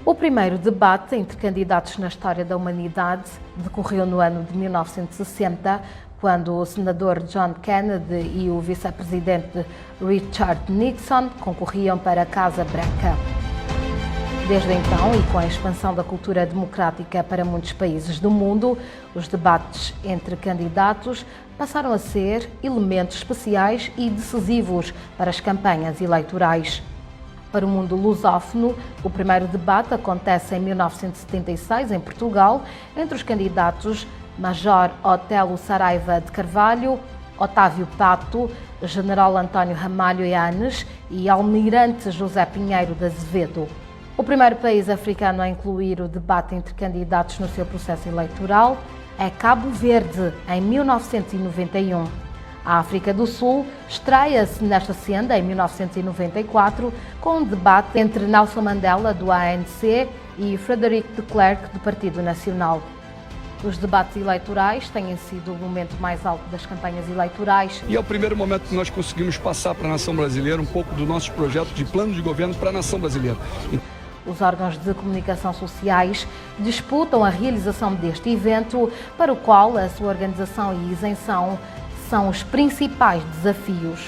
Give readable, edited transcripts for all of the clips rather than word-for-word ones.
O primeiro debate entre candidatos na história da humanidade decorreu no ano de 1960, quando o senador John Kennedy e o vice-presidente Richard Nixon concorriam para a Casa Branca. Desde então, e com a expansão da cultura democrática para muitos países do mundo, os debates entre candidatos passaram a ser elementos especiais e decisivos para as campanhas eleitorais. Para o mundo lusófono, o primeiro debate acontece em 1976, em Portugal, entre os candidatos Major Otelo Saraiva de Carvalho, Otávio Pato, General António Ramalho Eanes e Almirante José Pinheiro de Azevedo. O primeiro país africano a incluir o debate entre candidatos no seu processo eleitoral é Cabo Verde, em 1991. A África do Sul estreia-se nesta senda em 1994 com um debate entre Nelson Mandela, do ANC, e Frederic de Klerk, do Partido Nacional. Os debates eleitorais têm sido o momento mais alto das campanhas eleitorais. E é o primeiro momento que nós conseguimos passar para a nação brasileira um pouco do nosso projeto de plano de governo para a nação brasileira. Os órgãos de comunicação sociais disputam a realização deste evento, para o qual a sua organização e isenção são os principais desafios.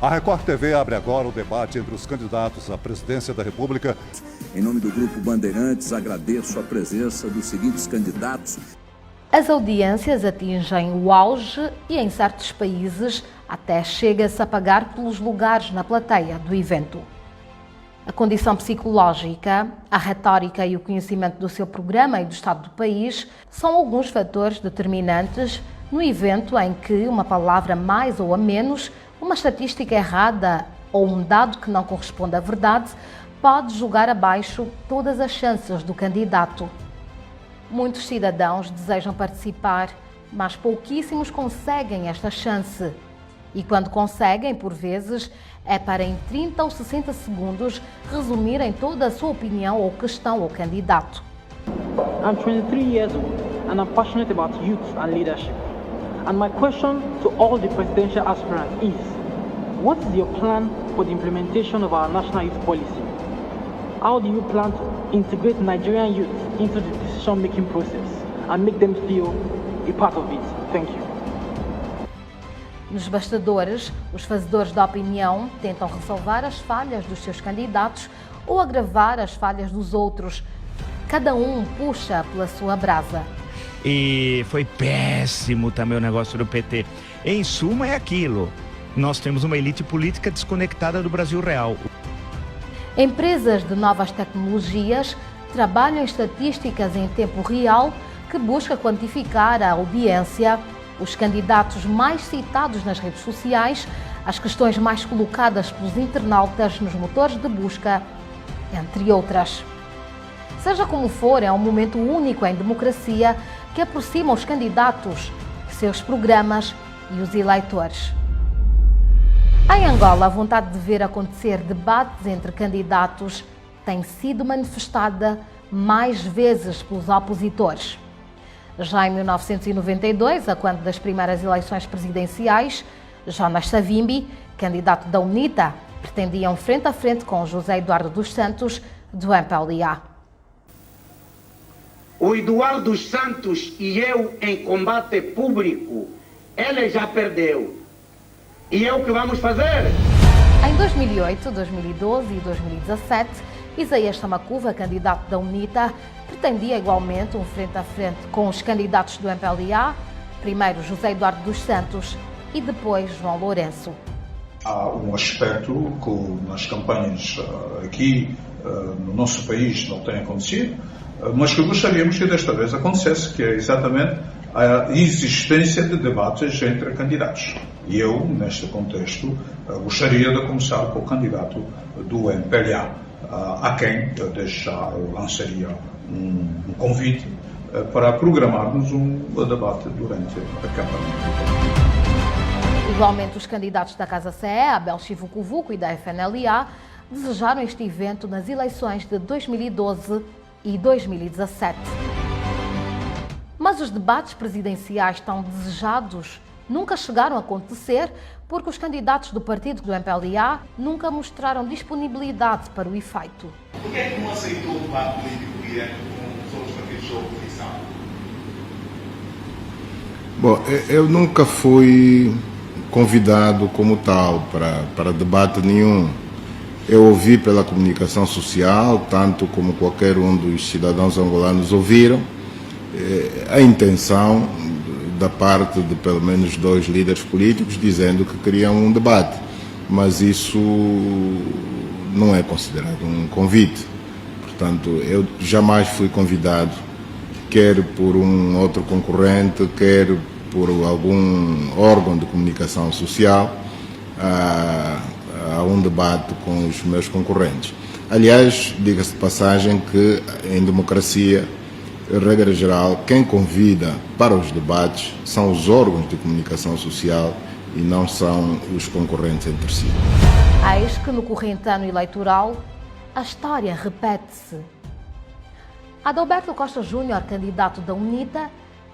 A Record TV abre agora o debate entre os candidatos à presidência da República. Em nome do Grupo Bandeirantes, agradeço a presença dos seguintes candidatos. As audiências atingem o auge e, em certos países, até chega-se a pagar pelos lugares na plateia do evento. A condição psicológica, a retórica e o conhecimento do seu programa e do estado do país são alguns fatores determinantes no evento em que uma palavra mais ou a menos, uma estatística errada ou um dado que não corresponde à verdade pode jogar abaixo todas as chances do candidato. Muitos cidadãos desejam participar, mas pouquíssimos conseguem esta chance. E quando conseguem, por vezes, é para em 30 ou 60 segundos resumirem toda a sua opinião ou questão ao candidato. I'm 23 years old and I'm passionate about youth and leadership. And my question to all the presidential aspirants is, what is your plan for the implementation of our national youth policy? How do you plan to integrate Nigerian youth into the decision-making process and make them feel a part of it? Thank you. Nos bastidores, os fazedores da opinião tentam ressalvar as falhas dos seus candidatos ou agravar as falhas dos outros. Cada um puxa pela sua brasa. E foi péssimo também o negócio do PT. Em suma, é aquilo. Nós temos uma elite política desconectada do Brasil real. Empresas de novas tecnologias trabalham em estatísticas em tempo real que busca quantificar a audiência, os candidatos mais citados nas redes sociais, as questões mais colocadas pelos internautas nos motores de busca, entre outras. Seja como for, é um momento único em democracia que aproxima os candidatos, seus programas e os eleitores. Em Angola, a vontade de ver acontecer debates entre candidatos tem sido manifestada mais vezes pelos opositores. Já em 1992, a quando das primeiras eleições presidenciais, Jonas Savimbi, candidato da UNITA, pretendiam frente a frente com José Eduardo dos Santos, do MPLA. O Eduardo dos Santos e eu em combate público, ele já perdeu. E é o que vamos fazer? Em 2008, 2012 e 2017, Isaías Samacuva, candidato da UNITA, pretendia igualmente um frente a frente com os candidatos do MPLA, primeiro José Eduardo dos Santos e depois João Lourenço. Há um aspecto que nas campanhas aqui no nosso país não tem acontecido, mas que gostaríamos que desta vez acontecesse, que é exatamente a existência de debates entre candidatos. E eu, neste contexto, gostaria de começar com o candidato do MPLA, a quem, desde já, eu lançaria um convite para programarmos um debate durante a campanha. Igualmente, os candidatos da Casa CE, Abel Chivucovuco e da FNLA, desejaram este evento nas eleições de 2012 e 2017. Mas os debates presidenciais tão desejados nunca chegaram a acontecer porque os candidatos do partido do MPLA nunca mostraram disponibilidade para o efeito. Por que é que não aceitou o debate político direto com os outros partidos da oposição? Bom, eu nunca fui convidado como tal para debate nenhum. Eu ouvi pela comunicação social, tanto como qualquer um dos cidadãos angolanos ouviram, a intenção da parte de pelo menos 2 líderes políticos dizendo que queriam um debate, mas isso não é considerado um convite. Portanto, eu jamais fui convidado, quer por um outro concorrente, quer por algum órgão de comunicação social, a um debate com os meus concorrentes. Aliás, diga-se de passagem que em democracia, regra geral, quem convida para os debates são os órgãos de comunicação social e não são os concorrentes entre si. Eis que no corrente ano eleitoral a história repete-se. Adalberto Costa Júnior, candidato da UNITA,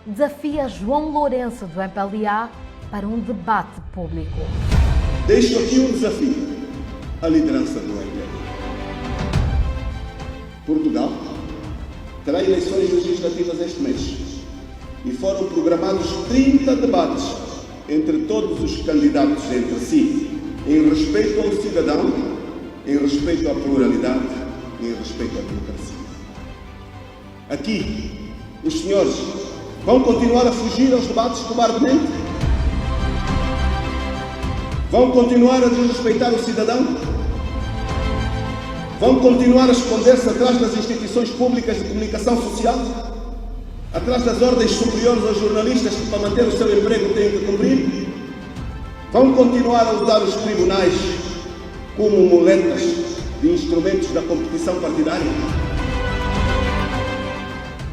desafia João Lourenço do MPLA para um debate público. Deixo aqui um desafio à liderança do MPLA. Portugal terá eleições legislativas este mês e foram programados 30 debates entre todos os candidatos entre si, em respeito ao cidadão, em respeito à pluralidade e em respeito à democracia. Aqui, os senhores vão continuar a fugir aos debates cobardemente? Vão continuar a desrespeitar o cidadão? Vão continuar a esconder-se atrás das instituições públicas de comunicação social? Atrás das ordens superiores aos jornalistas que, para manter o seu emprego, têm que cumprir? Vão continuar a usar os tribunais como muletas de instrumentos da competição partidária?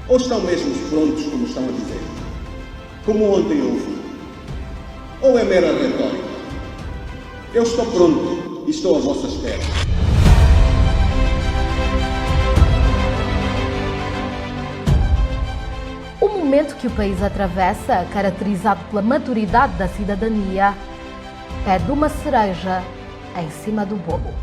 Ou estão mesmo prontos, como estão a dizer? Como ontem eu ouvi? Ou é mera retórica? Eu estou pronto e estou à vossa espera. O momento que o país atravessa, caracterizado pela maturidade da cidadania, é de uma cereja em cima do bolo.